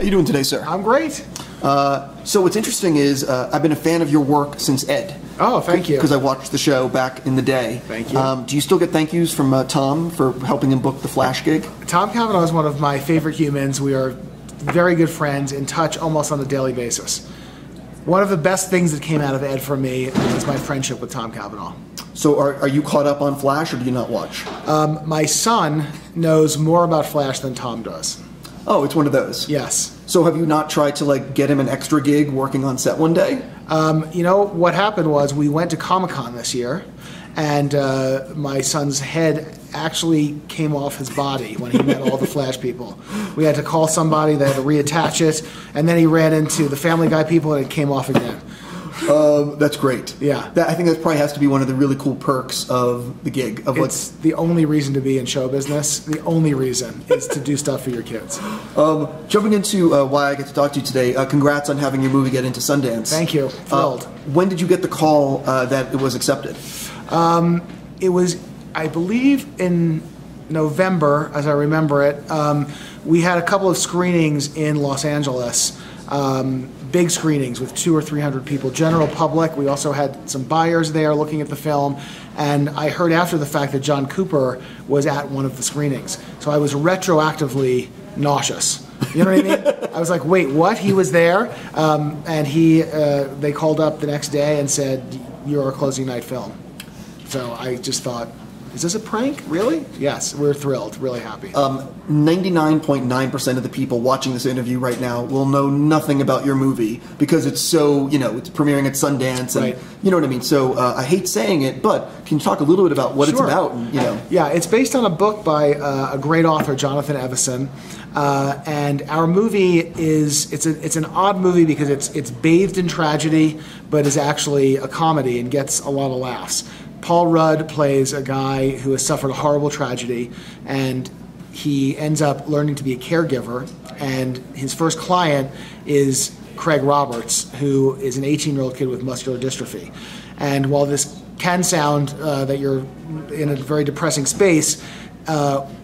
How you doing today, sir? I'm great. So what's interesting is I've been a fan of your work since Ed. Oh, thank you. Because I watched the show back in the day. Thank you. Do you still get thank yous from Tom for helping him book the Flash gig? Tom Cavanagh is one of my favorite humans. We are very good friends, in touch almost on a daily basis. One of the best things that came out of Ed for me was my friendship with Tom Cavanagh. So are you caught up on Flash, or do you not watch? My son knows more about Flash than Tom does. Oh, it's one of those? Yes. So have you not tried to get him an extra gig working on set one day? You know, what happened was we went to Comic-Con this year, and my son's head actually came off his body when he met all the Flash people. We had to call somebody, they had to reattach it, and then he ran into the Family Guy people and it came off again. That's great. Yeah. I think that probably has to be one of the really cool perks of the gig. It's the only reason to be in show business. The only reason is to do stuff for your kids. Jumping into why I get to talk to you today, congrats on having your movie get into Sundance. Thank you. Thrilled. When did you get the call that it was accepted? It was, I believe, in November, as I remember it. We had a couple of screenings in Los Angeles. Big screenings with 200 or 300 people, general public. We also had some buyers there looking at the film, and I heard after the fact that John Cooper was at one of the screenings. So I was retroactively nauseous. You know what I mean? I was like, wait, what? He was there? And they called up the next day and said, you're our closing night film. So I just thought, is this a prank? Really? Yes, we're thrilled, really happy. 99.9% of the people watching this interview right now will know nothing about your movie because it's so, it's premiering at Sundance, and right. You know what I mean? So I hate saying it, but can you talk a little bit about what it's about? And, Yeah, it's based on a book by a great author, Jonathan Evison, and our movie it's an odd movie because it's bathed in tragedy, but is actually a comedy and gets a lot of laughs. Paul Rudd plays a guy who has suffered a horrible tragedy, and he ends up learning to be a caregiver, and his first client is Craig Roberts, who is an 18-year-old kid with muscular dystrophy. And while this can sound that you're in a very depressing space,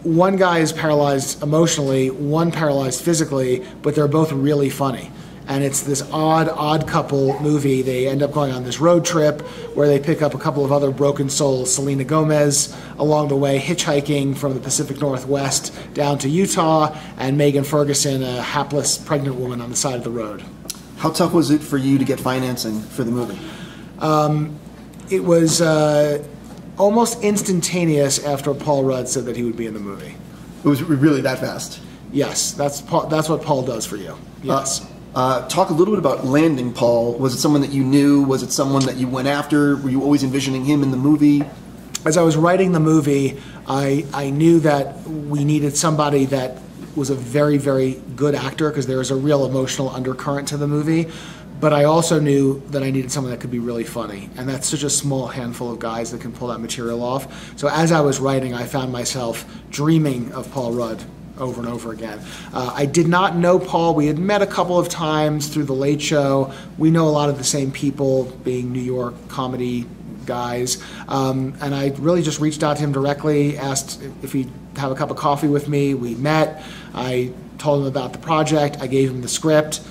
one guy is paralyzed emotionally, one paralyzed physically, but they're both really funny. And it's this odd couple movie. They end up going on this road trip where they pick up a couple of other broken souls, Selena Gomez, along the way, hitchhiking from the Pacific Northwest down to Utah, and Megan Ferguson, a hapless pregnant woman on the side of the road. How tough was it for you to get financing for the movie? It was almost instantaneous after Paul Rudd said that he would be in the movie. It was really that fast? Yes, that's what Paul does for you. Yes. Talk a little bit about landing Paul. Was it someone that you knew? Was it someone that you went after? Were you always envisioning him in the movie? As I was writing the movie, I knew that we needed somebody that was a very, very good actor because there was a real emotional undercurrent to the movie. But I also knew that I needed someone that could be really funny. And that's such a small handful of guys that can pull that material off. So as I was writing, I found myself dreaming of Paul Rudd over and over again. I did not know Paul. We had met a couple of times through The Late Show. We know a lot of the same people, being New York comedy guys. And I really just reached out to him directly, asked if he'd have a cup of coffee with me. We met. I told him about the project. I gave him the script.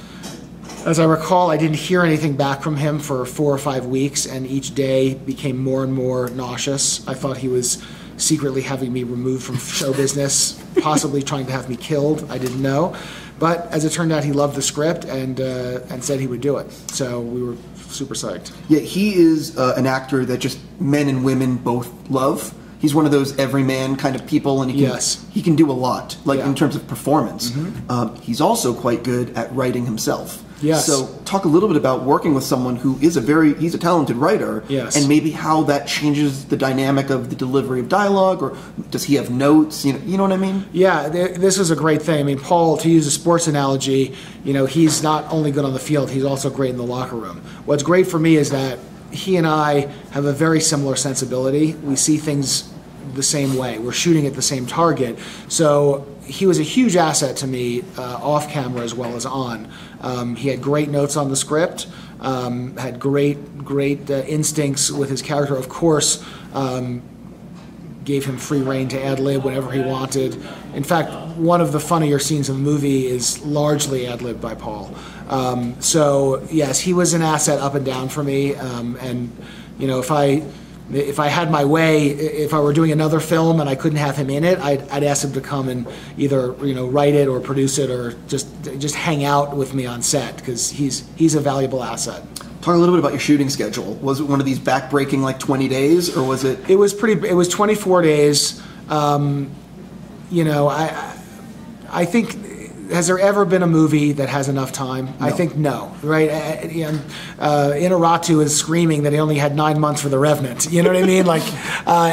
As I recall, I didn't hear anything back from him for 4 or 5 weeks, and each day became more and more nauseous. I thought he was secretly having me removed from show business, possibly trying to have me killed. I didn't know. But as it turned out, he loved the script and said he would do it. So we were super psyched. Yeah, he is an actor that just men and women both love. He's one of those everyman kind of people, and he can do a lot, in terms of performance. Mm-hmm. He's also quite good at writing himself. Yes. So talk a little bit about working with someone who is he's a talented writer, and maybe how that changes the dynamic of the delivery of dialogue, or does he have notes? You know what I mean? Yeah, this was a great thing. I mean, Paul, to use a sports analogy, he's not only good on the field, he's also great in the locker room. What's great for me is that he and I have a very similar sensibility. We see things the same way. We're shooting at the same target. So he was a huge asset to me off camera as well as on. He had great notes on the script, had great instincts with his character. Of course, gave him free rein to ad-lib whenever he wanted. In fact, one of the funnier scenes in the movie is largely ad-libbed by Paul. So yes, he was an asset up and down for me. And you know, if I had my way, if I were doing another film and I couldn't have him in it, I'd ask him to come and either, you know, write it or produce it or just hang out with me on set, because he's a valuable asset. Talk a little bit about your shooting schedule. Was it one of these back-breaking, like 20 days, or was it? It was 24 days. You know, I think, has there ever been a movie that has enough time? No. I think no, right? Inarritu is screaming that he only had 9 months for The Revenant. You know what I mean? Like,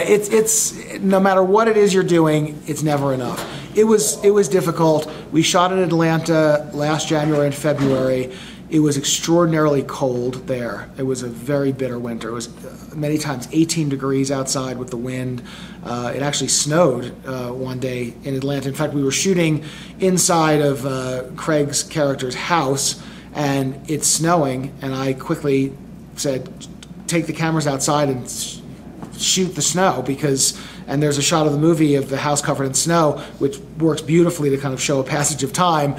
it's no matter what it is you're doing, it's never enough. It was difficult. We shot in Atlanta last January and February. It was extraordinarily cold there. It was a very bitter winter. It was many times 18 degrees outside with the wind. It actually snowed one day in Atlanta. In fact, we were shooting inside of Craig's character's house, and it's snowing, and I quickly said, take the cameras outside and shoot the snow, and there's a shot of the movie of the house covered in snow, which works beautifully to kind of show a passage of time.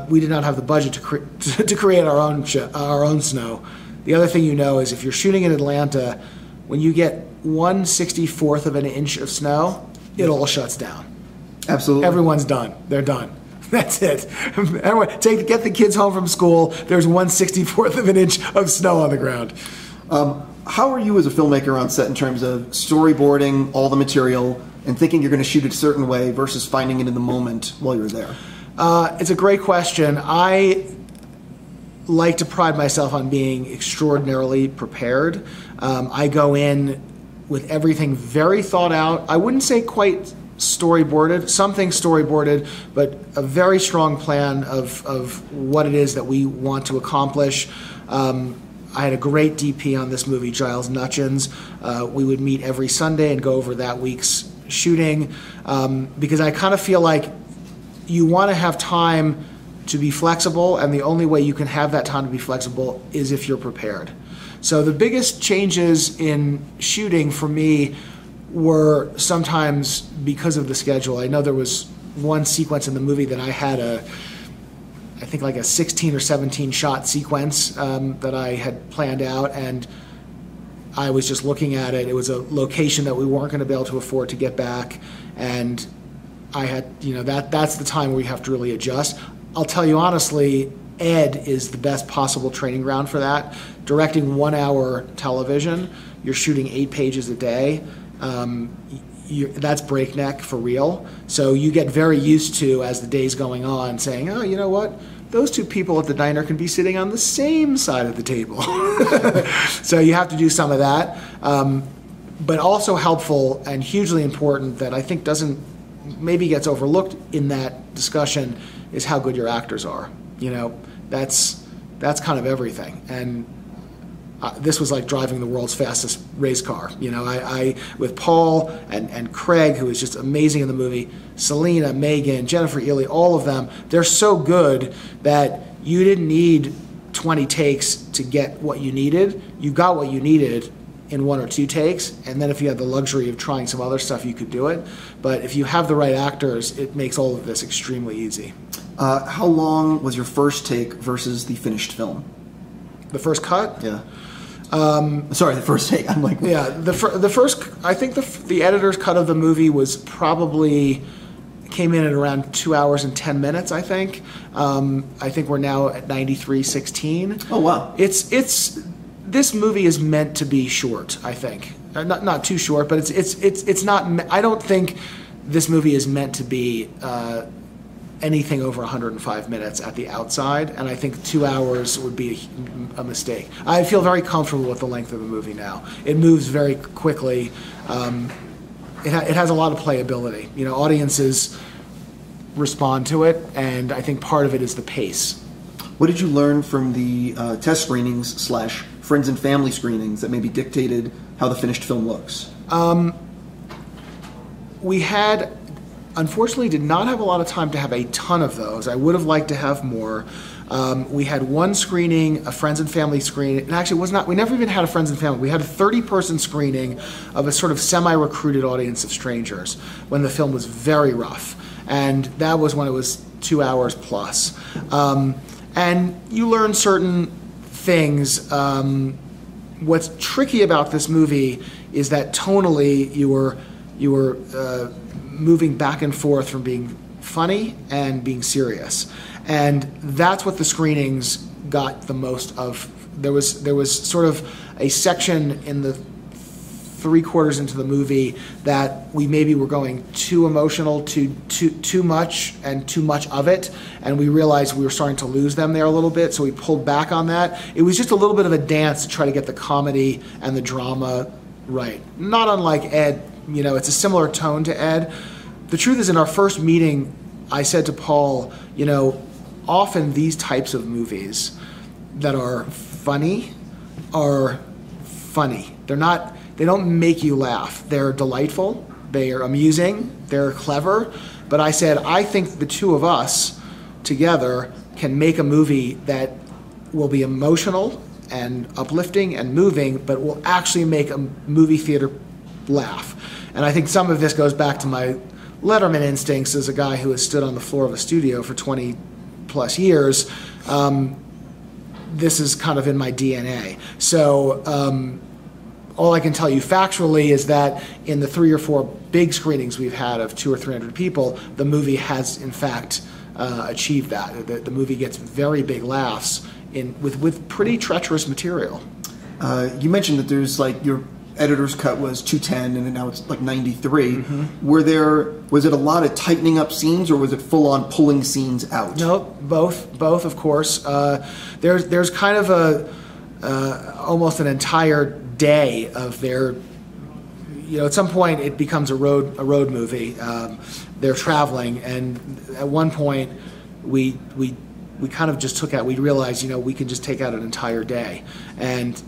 We did not have the budget to create our own snow. The other thing you know is if you're shooting in Atlanta, when you get 1/64th of an inch of snow, it all shuts down. Absolutely. Everyone's done. They're done. That's it. Get the kids home from school. There's 1/64th of an inch of snow on the ground. How are you as a filmmaker on set in terms of storyboarding all the material and thinking you're going to shoot it a certain way versus finding it in the moment while you're there? It's a great question. I like to pride myself on being extraordinarily prepared. I go in with everything very thought out. I wouldn't say quite storyboarded, something storyboarded, but a very strong plan of what it is that we want to accomplish. I had a great DP on this movie, Giles Nutchins. We would meet every Sunday and go over that week's shooting, because I kind of feel like you want to have time to be flexible, and the only way you can have that time to be flexible is if you're prepared. So the biggest changes in shooting for me were sometimes because of the schedule. I know there was one sequence in the movie that I had I think like a 16 or 17 shot sequence that I had planned out, and I was just looking at it. It was a location that we weren't going to be able to afford to get back, and I had, you know, that's the time where you have to really adjust. I'll tell you honestly, Ed is the best possible training ground for that. Directing 1 hour television, you're shooting 8 pages a day. That's breakneck for real. So you get very used to, as the day's going on, saying, oh, you know what? Those two people at the diner can be sitting on the same side of the table. So you have to do some of that. But also helpful and hugely important that I think maybe gets overlooked in that discussion is how good your actors are. You know, that's kind of everything. And this was like driving the world's fastest race car. You know, I with Paul and Craig, who is just amazing in the movie, Selena, Megan, Jennifer Ely, all of them, they're so good that you didn't need 20 takes to get what you needed. You got what you needed in 1 or 2 takes, and then if you had the luxury of trying some other stuff, you could do it. But if you have the right actors, it makes all of this extremely easy. How long was your first take versus the finished film? The first cut? Yeah. Sorry, the first take. I'm like, yeah. The first. I think the editor's cut of the movie was probably came in at around 2 hours and 10 minutes. I think. I think we're now at 93:16. Oh wow. This movie is meant to be short. I think not too short, but it's not. I don't think this movie is meant to be anything over 105 minutes at the outside, and I think 2 hours would be a mistake. I feel very comfortable with the length of the movie now. It moves very quickly. It has a lot of playability. You know, audiences respond to it, and I think part of it is the pace. What did you learn from the test screenings / friends and family screenings that maybe dictated how the finished film looks? We unfortunately did not have a lot of time to have a ton of those. I would have liked to have more. We had one screening, a friends and family screening, and actually it was not, we never even had a friends and family. We had a 30-person screening of a sort of semi-recruited audience of strangers when the film was very rough. And that was when it was 2 hours plus. And you learn certain things. What's tricky about this movie is that tonally you were moving back and forth from being funny and being serious. And that's what the screenings got the most of. There was sort of a section in the 3/4 into the movie that we maybe were going too emotional, too much, and too much of it, and we realized we were starting to lose them there a little bit, so we pulled back on that. It was just a little bit of a dance to try to get the comedy and the drama right. Not unlike Ed, it's a similar tone to Ed. The truth is, in our first meeting, I said to Paul, often these types of movies that are funny are funny. They don't make you laugh. They're delightful, they are amusing, they're clever. But I said, I think the two of us together can make a movie that will be emotional and uplifting and moving, but will actually make a movie theater laugh. And I think some of this goes back to my Letterman instincts as a guy who has stood on the floor of a studio for 20 plus years. This is kind of in my DNA. So all I can tell you factually is that in the 3 or 4 big screenings we've had of 200 or 300 people, the movie has in fact achieved that. The movie gets very big laughs with pretty treacherous material. You mentioned that there's your editor's cut was 210 and now it's 93. Mm-hmm. Was it a lot of tightening up scenes, or was it full on pulling scenes out? No, both of course. There's kind of almost an entire day of their, at some point it becomes a road movie. They're traveling, and at one point we kind of just took out, we realized, we can just take out an entire day. And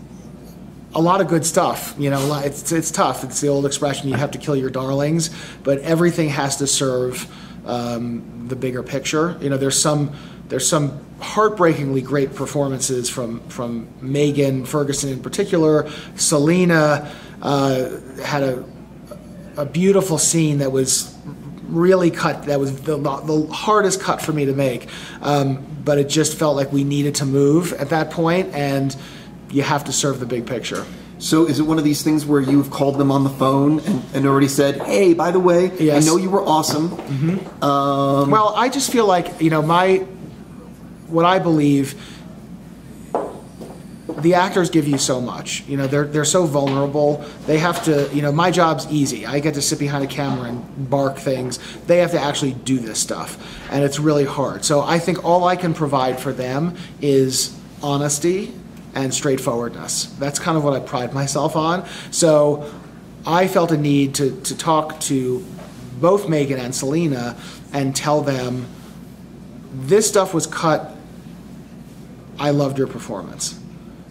a lot of good stuff, it's tough. It's the old expression, you have to kill your darlings, but everything has to serve the bigger picture. There's some heartbreakingly great performances from Megan Ferguson in particular. Selena had a beautiful scene that was really cut, that was the hardest cut for me to make, but it just felt like we needed to move at that point, and you have to serve the big picture. So is it one of these things where you've called them on the phone and already said, hey, by the way, yes, I know you were awesome? Mm-hmm. Well, I just feel like, what I believe, the actors give you so much. They're so vulnerable. They have to, my job's easy. I get to sit behind a camera and bark things. They have to actually do this stuff, and it's really hard. So I think all I can provide for them is honesty and straightforwardness. That's kind of what I pride myself on. So I felt a need to talk to both Megan and Selena and tell them, this stuff was cut, I loved your performance.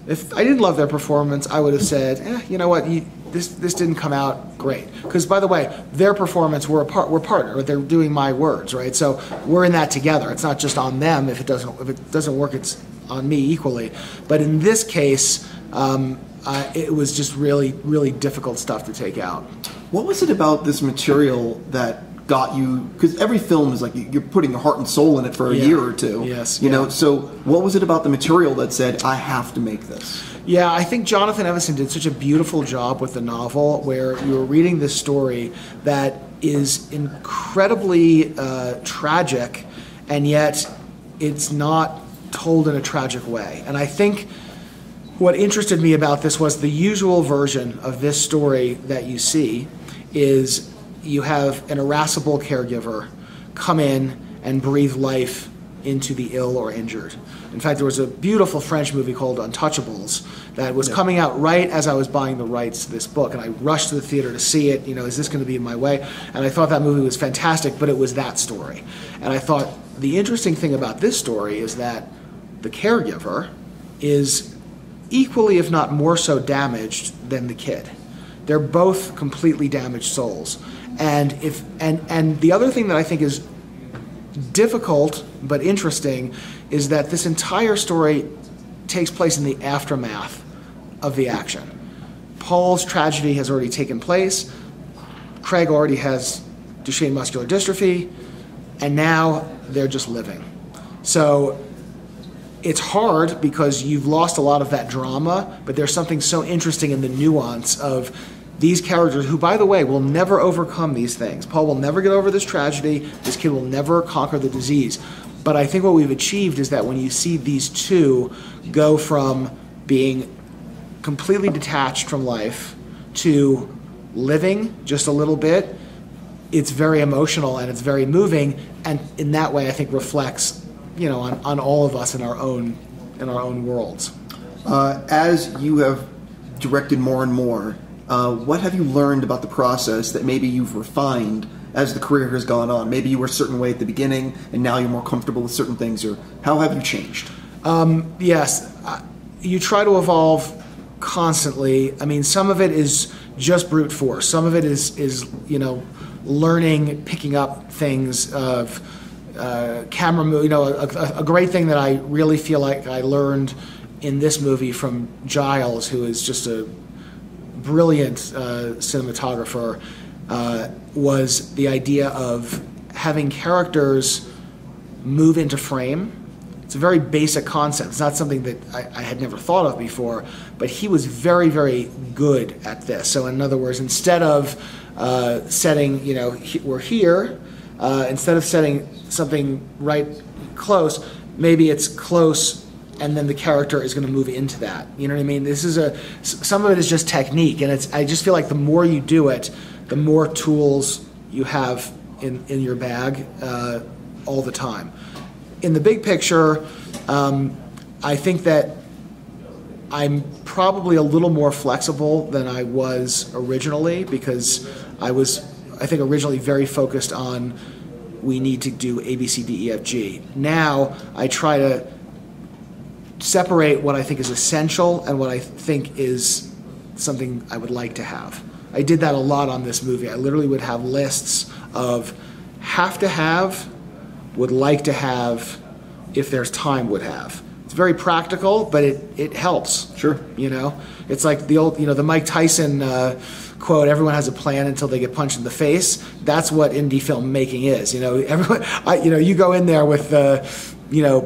If I didn't love their performance, I would have said, you know what, this didn't come out great. Because, by the way, their performance, we're partner, they're doing my words, right? So we're in that together. It's not just on them. If it doesn't work, it's on me equally. But in this case, it was just really, really difficult stuff to take out. What was it about this material that got you, because every film is you're putting your heart and soul in it for a year or two. Yes. So what was it about the material that said, I have to make this? Yeah, I think Jonathan Evison did such a beautiful job with the novel, where you were reading this story that is incredibly tragic, and yet it's not told in a tragic way. And I think what interested me about this was the usual version of this story that you see is you have an irascible caregiver come in and breathe life into the ill or injured. In fact, there was a beautiful French movie called Untouchables that was coming out right as I was buying the rights to this book, and I rushed to the theater to see it. Is this going to be in my way? And I thought that movie was fantastic, but it was that story. And I thought the interesting thing about this story is that the caregiver is equally, if not more so, damaged than the kid. They're both completely damaged souls. And the other thing that I think is difficult but interesting is that this entire story takes place in the aftermath of the action. Paul's tragedy has already taken place. Craig already has Duchenne Muscular Dystrophy, and now they're just living. So it's hard because you've lost a lot of that drama, but there's something so interesting in the nuance of these characters who, by the way, will never overcome these things. Paul will never get over this tragedy. This kid will never conquer the disease. But I think what we've achieved is that when you see these two go from being completely detached from life to living just a little bit, it's very emotional and it's very moving, and in that way I think reflects, on all of us in our own worlds. As you have directed more and more, what have you learned about the process that maybe you've refined as the career has gone on? Maybe you were a certain way at the beginning and now you're more comfortable with certain things, or how have you changed? Yes, you try to evolve constantly. I mean, some of it is just brute force. Some of it is learning, picking up things of camera move. A great thing that I really feel like I learned in this movie from Giles, who is just a brilliant cinematographer, was the idea of having characters move into frame. It's a very basic concept. It's not something that I had never thought of before, but he was very, very good at this. So in other words, instead of setting, we're here, instead of setting something right close, maybe it's close and then the character is going to move into that. You know what I mean? Some of it is just technique, and I just feel like the more you do it, the more tools you have in your bag all the time. In the big picture, I think that I'm probably a little more flexible than I was originally, because I think originally very focused on we need to do A, B, C, D, E, F, G. Now I try to separate what I think is essential and what I think is something I would like to have. I did that a lot on this movie. I literally would have lists of have to have, would like to have, if there's time, would have. It's very practical, but it helps. Sure. It's like the old, the Mike Tyson quote, everyone has a plan until they get punched in the face. That's what indie filmmaking is. Everyone, you go in there with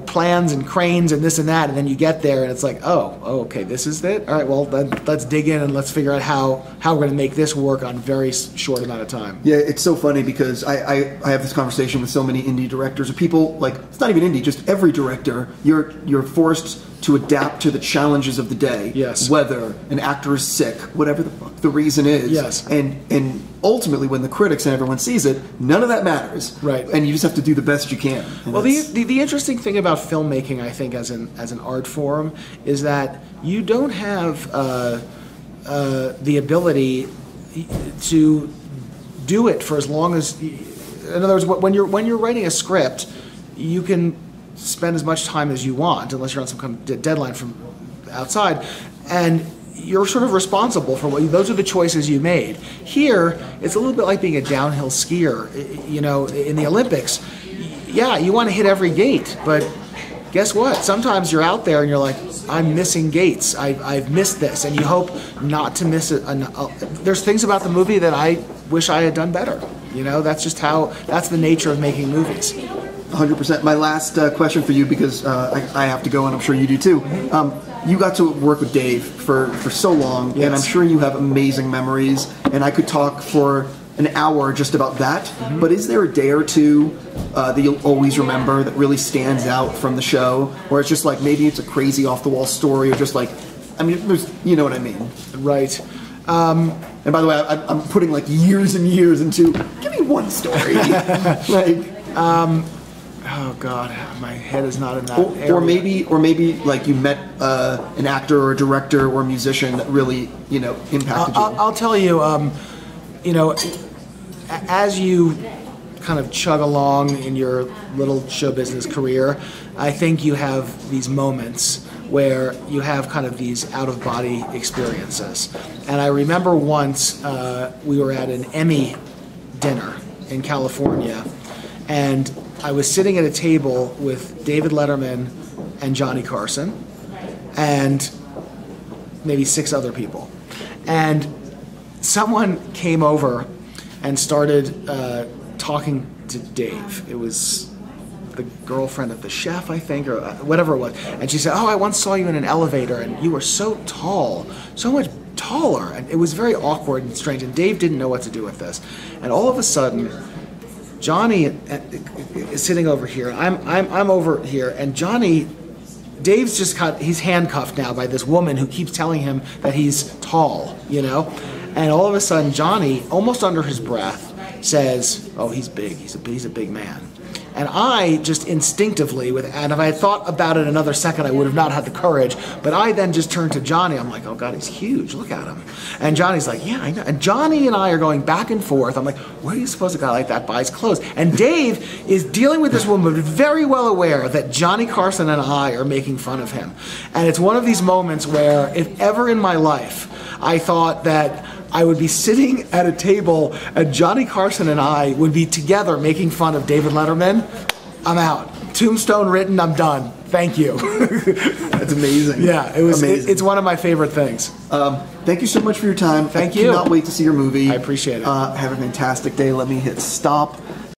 plans and cranes and this and that, and then you get there and it's like, oh, okay, this is it? All right, well, then let's dig in and let's figure out how we're going to make this work on a very short amount of time. Yeah, it's so funny because I have this conversation with so many indie directors, or people, like, it's not even indie, just every director, you're forced to adapt to the challenges of the day. Yes. Whether an actor is sick, whatever the fuck the reason is. Yes. And ultimately, when the critics and everyone sees it, none of that matters. Right. And you just have to do the best you can. Well, the interesting thing about filmmaking, I think, as an art form, is that you don't have the ability to do it for as long as. In other words, when you're writing a script, you can spend as much time as you want, unless you're on some kind of deadline from outside, and you're sort of responsible for those are the choices you made. Here, it's a little bit like being a downhill skier, in the Olympics. Yeah, you want to hit every gate, but guess what? Sometimes you're out there and you're like, I'm missing gates. I've missed this, and you hope not to miss it. There's things about the movie that I wish I had done better. That's the nature of making movies. 100%. My last question for you, because I have to go, and I'm sure you do too. You got to work with Dave for so long, yes. And I'm sure you have amazing memories, and I could talk for an hour just about that. Mm-hmm. But is there a day or two that you'll always remember that really stands out from the show, or it's just like maybe it's a crazy off-the-wall story, or just like, you know what I mean? Right. And by the way, I'm putting like years and years into, give me one story. Oh God, my head is not in that area. Or maybe like you met an actor or a director or a musician that really impacted you. I'll tell you, as you kind of chug along in your little show business career, I think you have these moments where you have kind of these out-of-body experiences. And I remember once we were at an Emmy dinner in California, And I was sitting at a table with David Letterman and Johnny Carson and maybe 6 other people. And someone came over and started talking to Dave. It was the girlfriend of the chef, I think, or whatever it was. And she said, "Oh, I once saw you in an elevator, and you were so tall, so much taller." And it was very awkward and strange, and Dave didn't know what to do with this. And all of a sudden, Johnny is sitting over here. I'm over here, and Dave's just he's handcuffed now by this woman who keeps telling him that he's tall, you know? And all of a sudden, Johnny, almost under his breath, says, "Oh, he's big. He's a big man." And I just instinctively, and if I had thought about it another second, I would have not had the courage. But I then just turned to Johnny. I'm like, "Oh God, he's huge. Look at him." And Johnny's like, "Yeah, I know." And Johnny and I are going back and forth. I'm like, "Where do you suppose a guy like that buys clothes?" And Dave is dealing with this woman, very well aware that Johnny Carson and I are making fun of him. And it's one of these moments where, if ever in my life I thought that I would be sitting at a table and Johnny Carson and I would be together making fun of David Letterman, I'm out. Tombstone written, I'm done. Thank you. That's amazing. Yeah, it's one of my favorite things. Thank you so much for your time. Thank you. I cannot wait to see your movie. I appreciate it. Have a fantastic day. Let me hit stop.